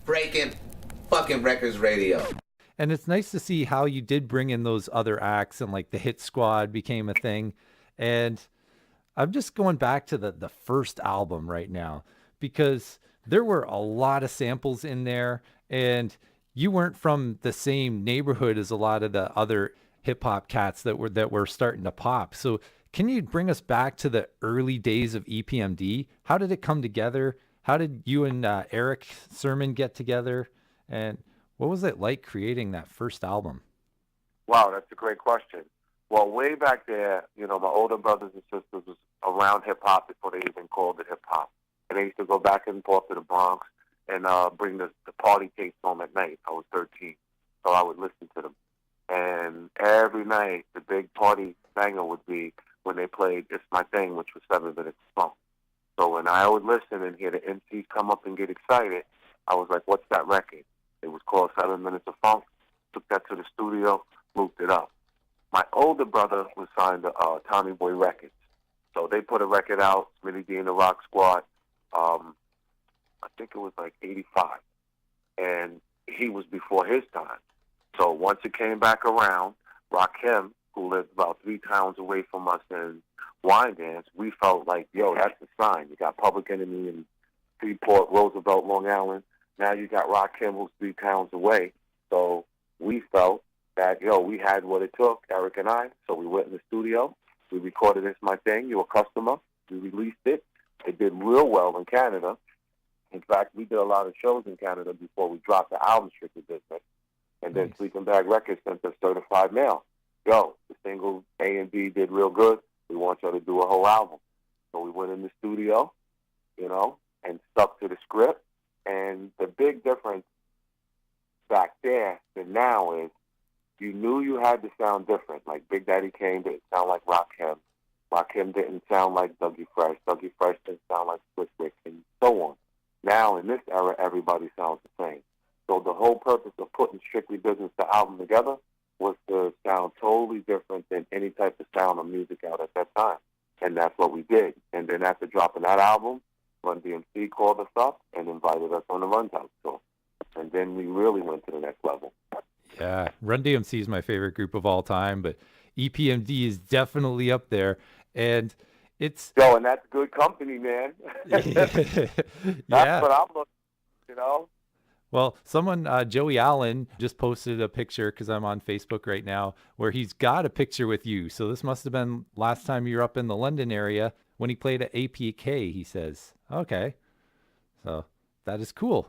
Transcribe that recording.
breaking fucking records radio. And it's nice to see how you did bring in those other acts and like the Hit Squad became a thing. And I'm just going back to the first album right now because there were a lot of samples in there and you weren't from the same neighborhood as a lot of the other hip hop cats that were starting to pop. So can you bring us back to the early days of EPMD? How did it come together? How did you and Erick Sermon get together? And what was it like creating that first album? Wow, that's a great question. Well, way back there, you know, my older brothers and sisters was around hip-hop before they even called it hip-hop. And they used to go back and forth to the Bronx and bring the party tapes home at night. I was 13, so I would listen to them. And every night, the big party banger would be when they played It's My Thing, which was 7 Minutes of Funk. So when I would listen and hear the MCs come up and get excited, I was like, what's that record? It was called 7 Minutes of Funk. Took that to the studio, looped it up. My older brother was signed to Tommy Boy Records. So they put a record out, Smitty D and the Rock Squad. I think it was like 85. And he was before his time. So once it came back around, Rakim, who lived about 3 towns away from us in Wyandanch, we felt like, yo, that's the sign. You got Public Enemy in Freeport, Roosevelt, Long Island. Now you got Rakim, who's 3 towns away. So we felt that, yo, we had what it took, Erick and I. So we went in the studio. We recorded It's My Thing. You a customer. We released it. It did real well in Canada. In fact, we did a lot of shows in Canada before we dropped the album Strictly Business. And then Sleeping Bag Records sent us certified mail. Yo, the single A and B did real good. We want y'all to do a whole album. So we went in the studio, you know, and stuck to the script. And the big difference back there than now is you knew you had to sound different. Like Big Daddy Kane didn't sound like Rakim. Rakim didn't sound like Dougie Fresh. Dougie Fresh didn't sound like Swiss, and so on. Now, in this era, everybody sounds the same. So the whole purpose of putting Strictly Business, the album, together was to sound totally different than any type of sound of music out at that time. And that's what we did. And then after dropping that album, Run DMC called us up and invited us on the Rundown tour. And then we really went to the next level. Yeah, Run DMC is my favorite group of all time, but EPMD is definitely up there. And it's... Yo, and that's good company, man. That's what I'm looking, you know? Well, someone, Joey Allen, just posted a picture, because I'm on Facebook right now, where he's got a picture with you. So this must have been last time you were up in the London area when he played at APK, he says. Okay. So that is cool.